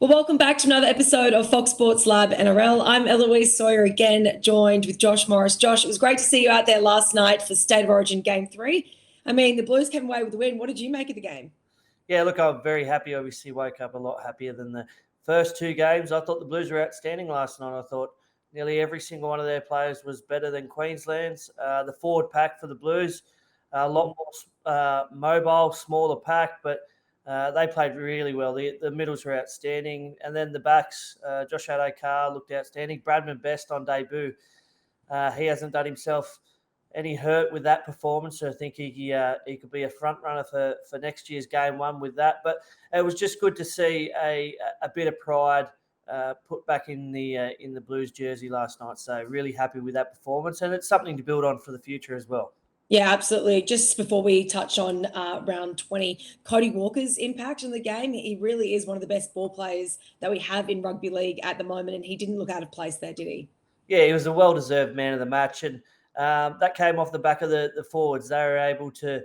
Well, welcome back to another episode of Fox Sports Lab NRL. I'm Eloise Sohier again, joined with Josh Morris. Josh, it was great to see you out there last night for State of Origin Game 3. I mean, the Blues came away with the win. What did you make of the game? Yeah, look, I'm very happy. Obviously, woke up a lot happier than the first two games. I thought the Blues were outstanding last night. I thought nearly every single one of their players was better than Queensland's. The forward pack for the Blues, a lot more mobile, smaller pack, but they played really well. The middles were outstanding. And then the backs, Josh Adokar looked outstanding. Bradman Best on debut. He hasn't done himself any hurt with that performance. So I think he could be a front runner for next year's game one with that. But it was just good to see a bit of pride put back in the Blues jersey last night. So really happy with that performance, and it's something to build on for the future as well. Yeah, absolutely. Just before we touch on round 20, Cody Walker's impact in the game, he really is one of the best ball players that we have in rugby league at the moment, and he didn't look out of place there, did he? Yeah, he was a well-deserved man of the match, and that came off the back of the forwards. They were able to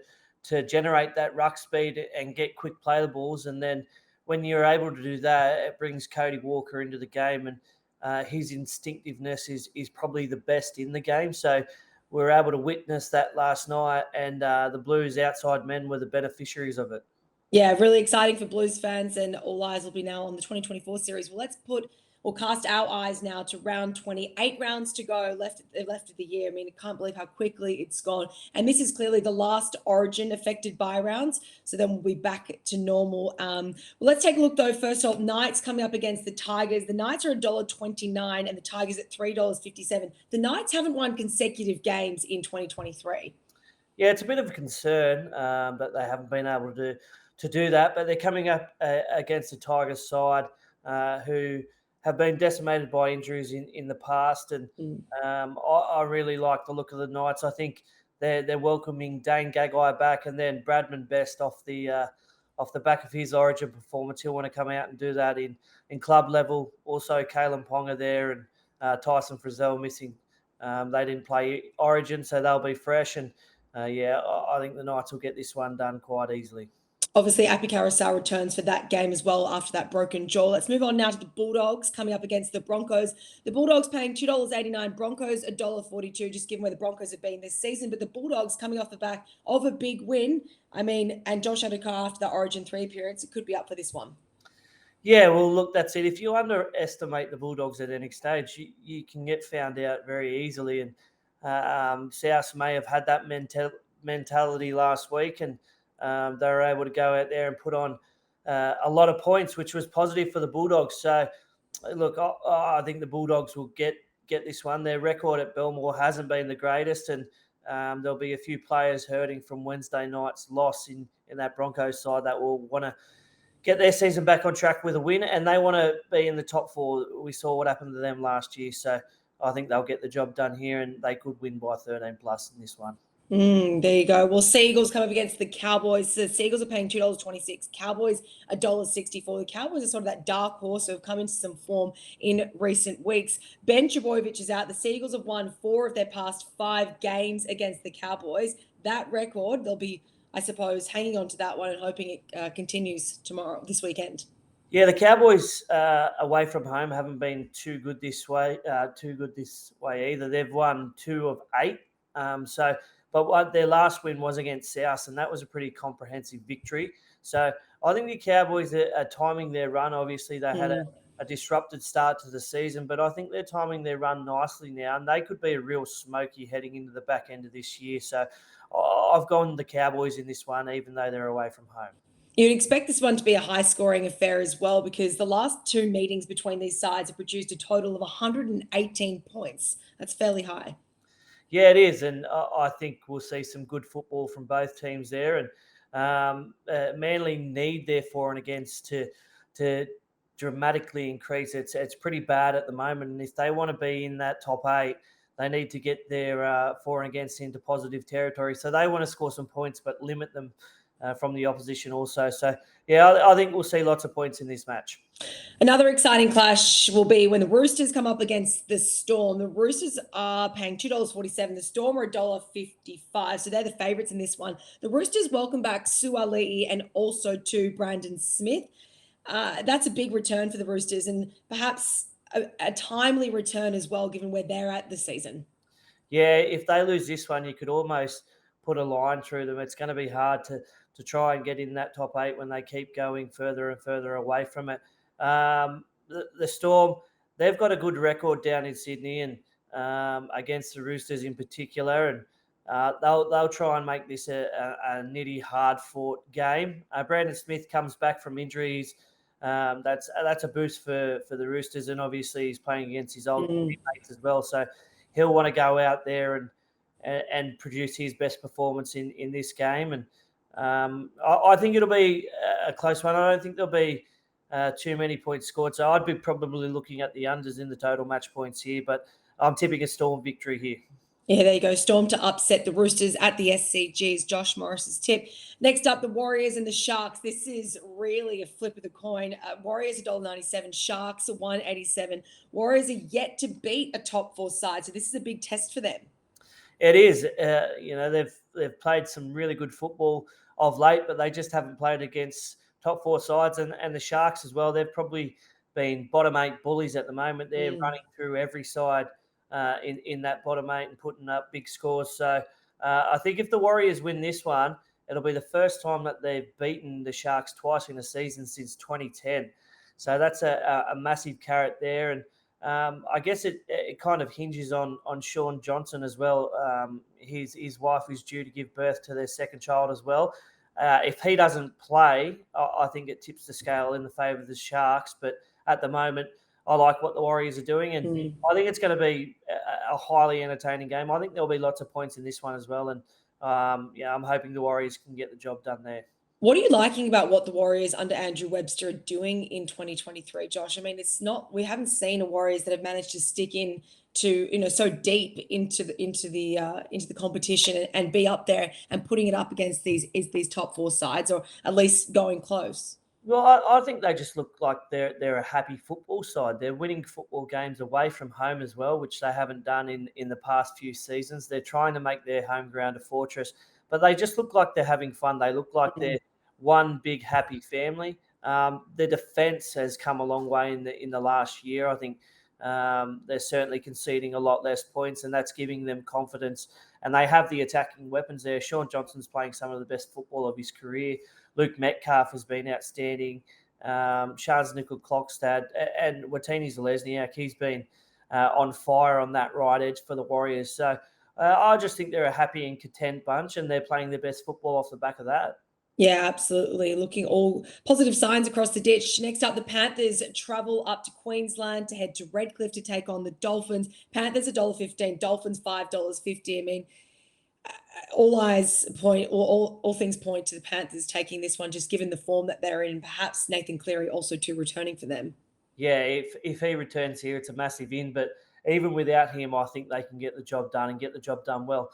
generate that ruck speed and get quick play the balls, and then when you're able to do that, it brings Cody Walker into the game, and his instinctiveness is probably the best in the game. So we were able to witness that last night, and the Blues outside men were the beneficiaries of it. Yeah, really exciting for Blues fans, and all eyes will be now on the 2024 series. Well, we'll cast our eyes now to round 20. 8 rounds to go left of the year. I mean, I can't believe how quickly it's gone. And this is clearly the last Origin affected by rounds. So then we'll be back to normal. Well, let's take a look though. First off, Knights coming up against the Tigers. The Knights are $1.29 and the Tigers at $3.57. The Knights haven't won consecutive games in 2023. Yeah, it's a bit of a concern that they haven't been able to do that, but they're coming up against the Tigers side who have been decimated by injuries in the past, and I really like the look of the Knights. I think they're welcoming Dane Gagai back, and then Bradman Best off the back of his Origin performance. He'll want to come out and do that in club level. Also, Kalen Ponga there and Tyson Frizzell missing. They didn't play Origin, so they'll be fresh. And I think the Knights will get this one done quite easily. Obviously, Api Carousel returns for that game as well after that broken jaw. Let's move on now to the Bulldogs coming up against the Broncos. The Bulldogs paying $2.89, Broncos $1.42, just given where the Broncos have been this season. But the Bulldogs coming off the back of a big win. I mean, and Josh Adokar after the Origin 3 appearance, it could be up for this one. Yeah, well, look, that's it. If you underestimate the Bulldogs at any stage, you can get found out very easily. And South may have had that mentality last week, and they were able to go out there and put on a lot of points, which was positive for the Bulldogs. So, look, I think the Bulldogs will get this one. Their record at Belmore hasn't been the greatest, and there'll be a few players hurting from Wednesday night's loss in that Broncos side that will want to get their season back on track with a win, and they want to be in the top 4. We saw what happened to them last year, so I think they'll get the job done here, and they could win by 13 plus in this one. There you go. Well, Seagulls come up against the Cowboys. The Seagulls are paying $2.26. Cowboys $1.64. The Cowboys are sort of that dark horse who have come into some form in recent weeks. Ben Trbojevic is out. The Seagulls have won 4 of their past 5 games against the Cowboys. That record, they'll be, I suppose, hanging on to that one and hoping it continues this weekend. Yeah, the Cowboys away from home haven't been too good this way either. They've won 2 of 8. But their last win was against South, and that was a pretty comprehensive victory. So I think the Cowboys are timing their run. Obviously, they had a disrupted start to the season, but I think they're timing their run nicely now, and they could be a real smoky heading into the back end of this year. So I've gone the Cowboys in this one, even though they're away from home. You'd expect this one to be a high-scoring affair as well, because the last 2 meetings between these sides have produced a total of 118 points. That's fairly high. Yeah, it is, and I think we'll see some good football from both teams there. And Manly need their for and against to dramatically increase. It's pretty bad at the moment, and if they want to be in that top 8, they need to get their for and against into positive territory. So they want to score some points, but limit them from the opposition also. So, yeah, I think we'll see lots of points in this match. Another exciting clash will be when the Roosters come up against the Storm. The Roosters are paying $2.47. The Storm are $1.55. So they're the favourites in this one. The Roosters welcome back Suaalii and also to Brandon Smith. That's a big return for the Roosters, and perhaps a timely return as well, given where they're at this season. Yeah, if they lose this one, you could almost put a line through them. It's going to be hard to try and get in that top 8 when they keep going further and further away from it. The Storm, they've got a good record down in Sydney and against the Roosters in particular, and they'll try and make this a nitty, hard-fought game. Brandon Smith comes back from injuries. That's a boost for the Roosters, and obviously he's playing against his old teammates as well. So he'll want to go out there and produce his best performance in this game. And I think it'll be a close one. I don't think there'll be too many points scored. So I'd be probably looking at the unders in the total match points here, but I'm tipping a Storm victory here. Yeah, there you go. Storm to upset the Roosters at the SCG's Josh Morris's tip. Next up, the Warriors and the Sharks. This is really a flip of the coin. Warriors $1.97, Sharks at 187. Warriors are yet to beat a top 4 side, so this is a big test for them. It is. They've played some really good football of late, but they just haven't played against top 4 sides. And the Sharks as well, they've probably been bottom 8 bullies at the moment. They're running through every side in that bottom 8 and putting up big scores. So I think if the Warriors win this one, it'll be the first time that they've beaten the Sharks twice in a season since 2010. So that's a massive carrot there. And I guess it kind of hinges on Sean Johnson as well. His wife is due to give birth to their second child as well. If he doesn't play, I think it tips the scale in the favour of the Sharks. But at the moment, I like what the Warriors are doing, and I think it's going to be a highly entertaining game. I think there'll be lots of points in this one as well, and I'm hoping the Warriors can get the job done there. What are you liking about what the Warriors under Andrew Webster are doing in 2023, Josh? I mean, we haven't seen a Warriors that have managed to stick in to, so deep into the competition and be up there and putting it up against these top 4 sides, or at least going close. Well, I think they just look like they're a happy football side. They're winning football games away from home as well, which they haven't done in the past few seasons. They're trying to make their home ground a fortress, but they just look like they're having fun. They look like they're one big happy family. The defence has come a long way in the last year. I think they're certainly conceding a lot less points, and that's giving them confidence. And they have the attacking weapons there. Sean Johnson's playing some of the best football of his career. Luke Metcalf has been outstanding. Charles Nickel-Klokstad and Watini Zalesniak, he's been on fire on that right edge for the Warriors. So I just think they're a happy and content bunch, and they're playing their best football off the back of that. Yeah, absolutely. Looking all positive signs across the ditch. Next up, the Panthers travel up to Queensland to head to Redcliffe to take on the Dolphins. Panthers $1.15, Dolphins $5.50. I mean, all things point to the Panthers taking this one, just given the form that they're in. Perhaps Nathan Cleary also too returning for them. Yeah, if he returns here, it's a massive in. But even without him, I think they can get the job done and get the job done well.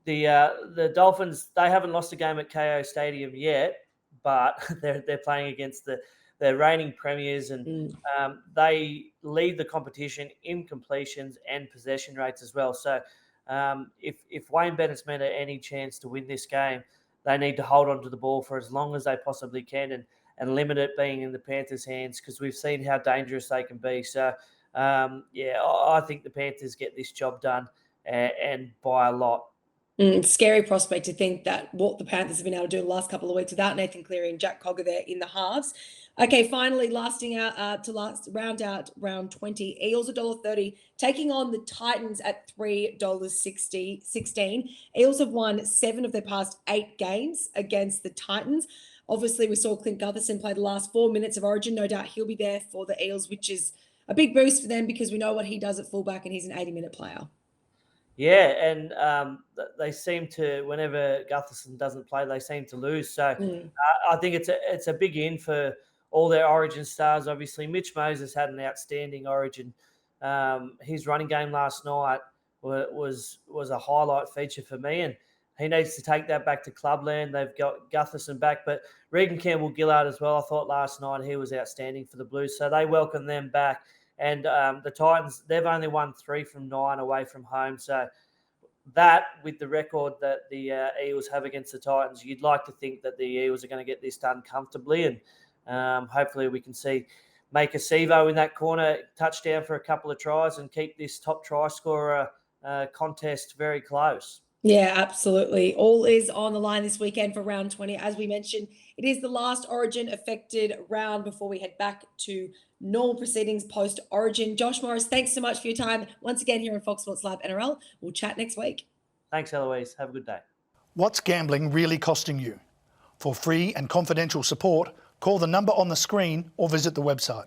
The Dolphins, they haven't lost a game at KO Stadium yet, but they're playing against the reigning premiers, and they lead the competition in completions and possession rates as well. So if Wayne Bennett's meant any chance to win this game, they need to hold on to the ball for as long as they possibly can and limit it being in the Panthers' hands, because we've seen how dangerous they can be. So, I think the Panthers get this job done and by a lot. Scary prospect to think that what the Panthers have been able to do the last couple of weeks without Nathan Cleary and Jack Cogger there in the halves. Okay, finally, round out round 20. Eels $1.30, taking on the Titans at $3.16. Eels have won 7 of their past 8 games against the Titans. Obviously, we saw Clint Gutherson play the last 4 minutes of Origin. No doubt he'll be there for the Eels, which is a big boost for them because we know what he does at fullback, and he's an 80-minute player. Yeah, and they seem to, whenever Gutherson doesn't play, they seem to lose. So I think it's a big in for all their Origin stars. Obviously, Mitch Moses had an outstanding Origin. His running game last night was a highlight feature for me, and he needs to take that back to clubland. They've got Gutherson back, but Regan Campbell-Gillard as well. I thought last night he was outstanding for the Blues, so they welcome them back. And the Titans, they've only won 3 from 9 away from home. So that, with the record that the Eels have against the Titans, you'd like to think that the Eels are going to get this done comfortably. And Hopefully we can see Maker Sivo in that corner, touchdown for a couple of tries, and keep this top try scorer contest very close. Yeah, absolutely. All is on the line this weekend for round 20. As we mentioned, it is the last Origin affected round before we head back to normal proceedings post Origin. Josh Morris, thanks so much for your time once again here on Fox Sports Live NRL. We'll chat next week. Thanks, Eloise. Have a good day. What's gambling really costing you? For free and confidential support, call the number on the screen or visit the website.